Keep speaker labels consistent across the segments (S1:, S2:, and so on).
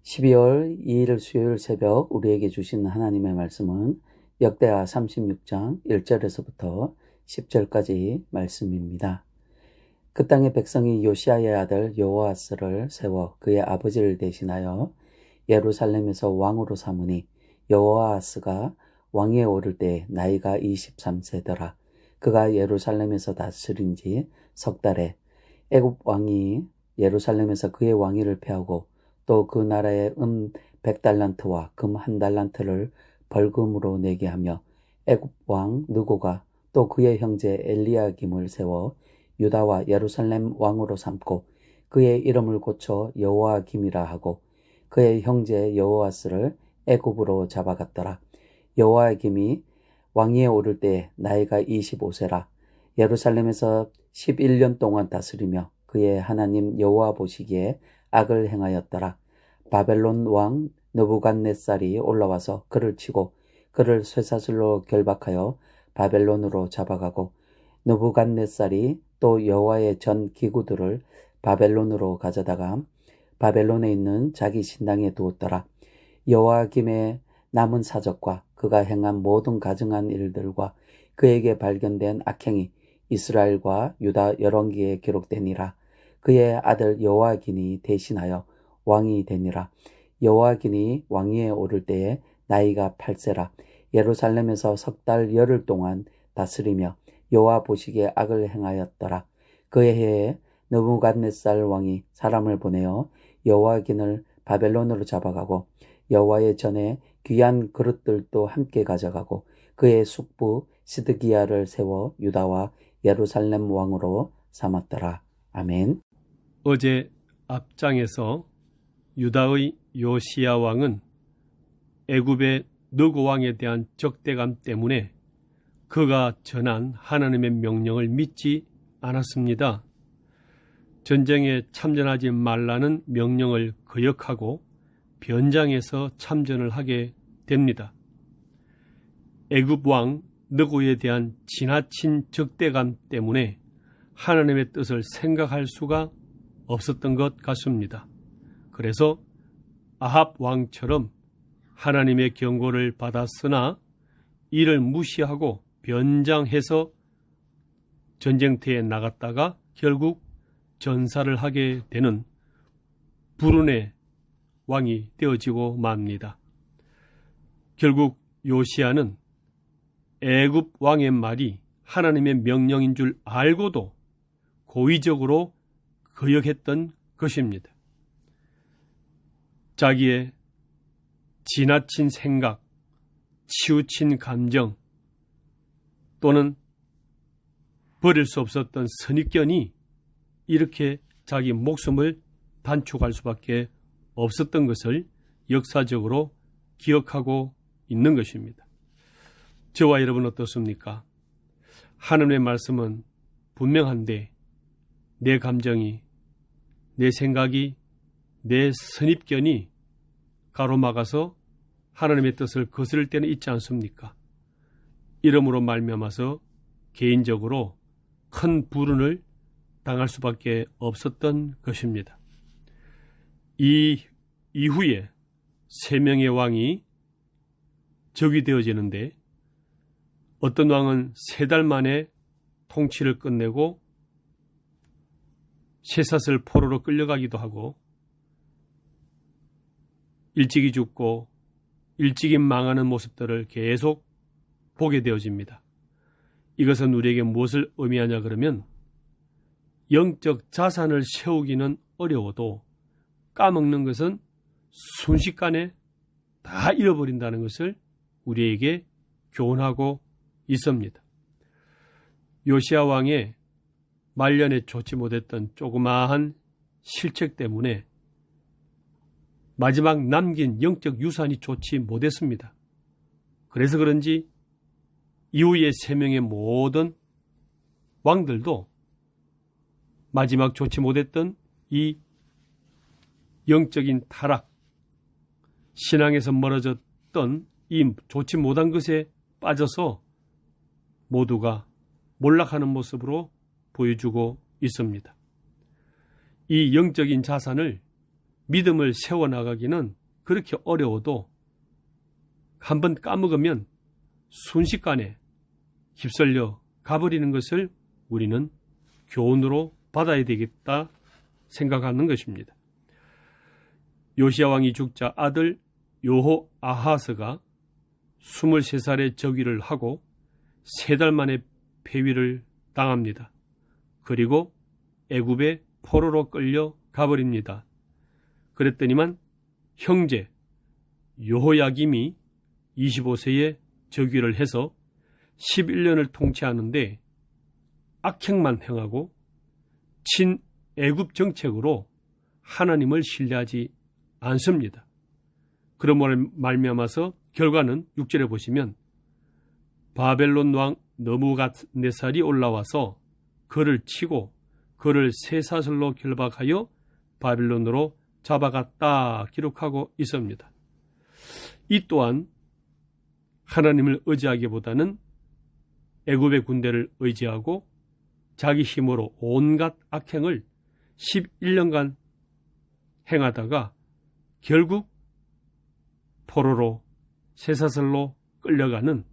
S1: 12월 2일 수요일 새벽 우리에게 주신 하나님의 말씀은 역대하 36장 1절에서부터 10절까지 말씀입니다. 그 땅의 백성이 요시야의 아들 여호아스를 세워 그의 아버지를 대신하여 예루살렘에서 왕으로 삼으니 여호아스가 왕위에 오를 때 나이가 23세더라. 그가 예루살렘에서 다스린 지 석 달에 애굽 왕이 예루살렘에서 그의 왕위를 폐하고 또 그 나라에 100달란트와 금 1달란트를 벌금으로 내게 하며 애굽 왕 느고가 또 그의 형제 엘리야김을 세워 유다와 예루살렘 왕으로 삼고 그의 이름을 고쳐 여호야김이라 하고 그의 형제 여호아스를 애굽으로 잡아갔더라. 여호야김이 왕위에 오를 때 나이가 25세라. 예루살렘에서 11년 동안 다스리며 그의 하나님 여호와 보시기에 악을 행하였더라. 바벨론 왕 느부갓네살이 올라와서 그를 치고 그를 쇠사슬로 결박하여 바벨론으로 잡아가고 느부갓네살이 또 여호와의 전 기구들을 바벨론으로 가져다가 바벨론에 있는 자기 신당에 두었더라. 여호야김의 남은 사적과 그가 행한 모든 가증한 일들과 그에게 발견된 악행이 이스라엘과 유다 열왕기에 기록되니라. 그의 아들 여호야긴이 대신하여 왕이 되니라. 여호야긴이 왕위에 오를 때에 나이가 8세라. 예루살렘에서 석 달 열흘 동안 다스리며 여호와 보시기에 악을 행하였더라. 그의 해에 느부갓네살 왕이 사람을 보내어 여호야긴을 바벨론으로 잡아가고 여호와의 전에 귀한 그릇들도 함께 가져가고 그의 숙부 시드기야를 세워 유다와 예루살렘 왕으로 삼았더라. 아멘.
S2: 어제 앞장에서 유다의 요시야 왕은 애굽의 느고 왕에 대한 적대감 때문에 그가 전한 하나님의 명령을 믿지 않았습니다. 전쟁에 참전하지 말라는 명령을 거역하고 변장해서 참전을 하게 됩니다. 애굽 왕 느고에 대한 지나친 적대감 때문에 하나님의 뜻을 생각할 수가 없었던 것 같습니다. 그래서 아합 왕처럼 하나님의 경고를 받았으나 이를 무시하고 변장해서 전쟁터에 나갔다가 결국 전사를 하게 되는 불운의 왕이 되어지고 맙니다. 결국 요시야는 애굽 왕의 말이 하나님의 명령인 줄 알고도 고의적으로 거역했던 것입니다. 자기의 지나친 생각, 치우친 감정 또는 버릴 수 없었던 선입견이 이렇게 자기 목숨을 단축할 수밖에 없었던 것을 역사적으로 기억하고 있는 것입니다. 저와 여러분 어떻습니까? 하나님의 말씀은 분명한데 내 감정이, 내 생각이, 내 선입견이 가로막아서 하나님의 뜻을 거스를 때는 있지 않습니까? 이러므로 말미암아서 개인적으로 큰 불운을 당할 수밖에 없었던 것입니다. 이 이후에 세 명의 왕이 적이 되어지는데 어떤 왕은 3달 만에 통치를 끝내고 쇠사슬 포로로 끌려가기도 하고 일찍이 죽고 일찍이 망하는 모습들을 계속 보게 되어집니다. 이것은 우리에게 무엇을 의미하냐 그러면 영적 자산을 세우기는 어려워도 까먹는 것은 순식간에 다 잃어버린다는 것을 우리에게 교훈하고 있습니다. 요시야 왕의 말년에 좋지 못했던 조그마한 실책 때문에 마지막 남긴 영적 유산이 좋지 못했습니다. 그래서 그런지 이후의 3명의 모든 왕들도 마지막 좋지 못했던 이 영적인 타락, 신앙에서 멀어졌던 이 좋지 못한 것에 빠져서 모두가 몰락하는 모습으로 보여주고 있습니다. 이 영적인 자산을 믿음을 세워나가기는 그렇게 어려워도 한번 까먹으면 순식간에 휩쓸려 가버리는 것을 우리는 교훈으로 받아야 되겠다 생각하는 것입니다. 요시야 왕이 죽자 아들 요호 아하스가 23살에 즉위를 하고 3달 만에 폐위를 당합니다. 그리고 애굽의 포로로 끌려 가버립니다. 그랬더니만 형제 여호야김이 25세에 즉위를 해서 11년을 통치하는데 악행만 행하고 친애굽 정책으로 하나님을 신뢰하지 않습니다. 그러므로 말미암아서 결과는 6절에 보시면 바벨론 왕 느부갓네살이 올라와서 그를 치고 그를 쇠사슬로 결박하여 바벨론으로 잡아갔다 기록하고 있습니다. 이 또한 하나님을 의지하기보다는 애굽의 군대를 의지하고 자기 힘으로 온갖 악행을 11년간 행하다가 결국 포로로 쇠사슬로 끌려가는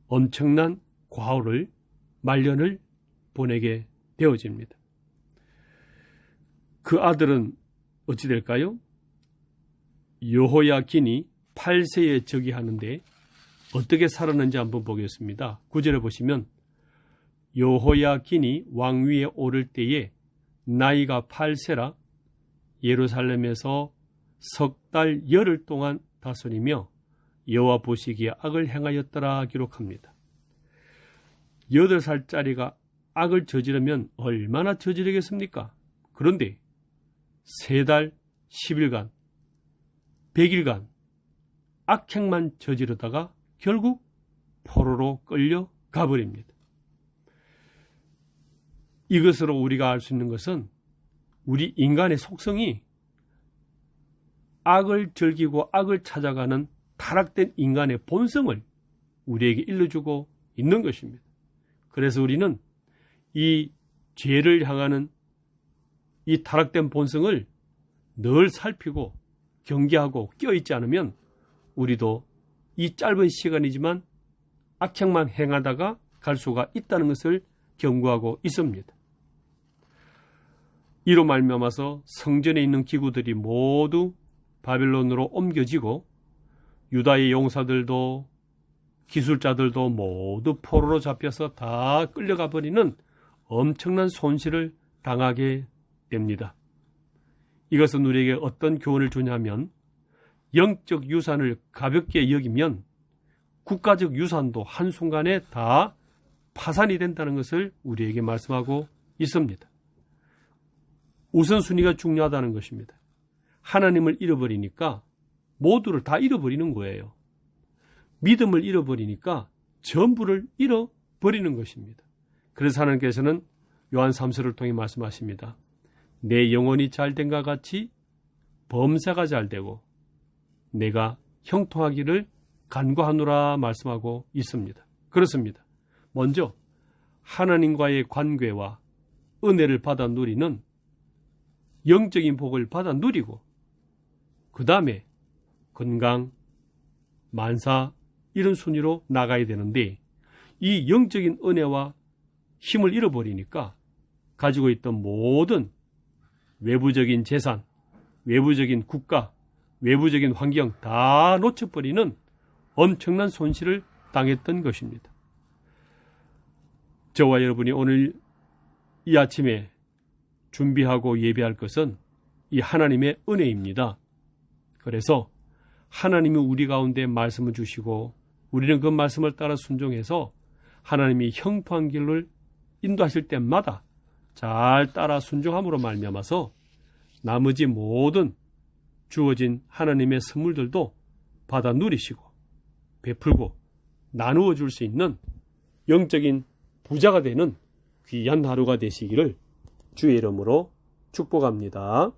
S2: 엄청난 과오를 말년을 보내게 되어집니다. 그 아들은 어찌 될까요? 여호야긴이 8세에 즉위하는데 어떻게 살았는지 한번 보겠습니다. 9절에 보시면 여호야긴이 왕위에 오를 때에 나이가 8세라 예루살렘에서 10달 열흘 동안 다스리며 여호와 보시기에 악을 행하였더라 기록합니다. 8살짜리가 악을 저지르면 얼마나 저지르겠습니까? 그런데 3달 10일간 100일간 악행만 저지르다가 결국 포로로 끌려 가버립니다. 이것으로 우리가 알 수 있는 것은 우리 인간의 속성이 악을 즐기고 악을 찾아가는 타락된 인간의 본성을 우리에게 일러주고 있는 것입니다. 그래서 우리는 이 죄를 향하는 이 타락된 본성을 늘 살피고 경계하고 껴있지 않으면 우리도 이 짧은 시간이지만 악행만 행하다가 갈 수가 있다는 것을 경고하고 있습니다. 이로 말미암아서 성전에 있는 기구들이 모두 바벨론으로 옮겨지고 유다의 용사들도 기술자들도 모두 포로로 잡혀서 다 끌려가 버리는 엄청난 손실을 당하게 됩니다. 이것은 우리에게 어떤 교훈을 주냐면 영적 유산을 가볍게 여기면 국가적 유산도 한순간에 다 파산이 된다는 것을 우리에게 말씀하고 있습니다. 우선순위가 중요하다는 것입니다. 하나님을 잃어버리니까 모두를 다 잃어버리는 거예요. 믿음을 잃어버리니까 전부를 잃어버리는 것입니다. 그래서 하나님께서는 요한 3서를 통해 말씀하십니다. 내 영혼이 잘된과 같이 범사가 잘되고 내가 형통하기를 간구하노라 말씀하고 있습니다. 그렇습니다. 먼저 하나님과의 관계와 은혜를 받아 누리는 영적인 복을 받아 누리고 그 다음에 건강, 만사 이런 순위로 나가야 되는데 이 영적인 은혜와 힘을 잃어버리니까 가지고 있던 모든 외부적인 재산, 외부적인 국가, 외부적인 환경 다 놓쳐버리는 엄청난 손실을 당했던 것입니다. 저와 여러분이 오늘 이 아침에 준비하고 예배할 것은 이 하나님의 은혜입니다. 그래서 하나님이 우리 가운데 말씀을 주시고 우리는 그 말씀을 따라 순종해서 하나님이 형통한 길을 인도하실 때마다 잘 따라 순종함으로 말미암아서 나머지 모든 주어진 하나님의 선물들도 받아 누리시고 베풀고 나누어 줄 수 있는 영적인 부자가 되는 귀한 하루가 되시기를 주의 이름으로 축복합니다.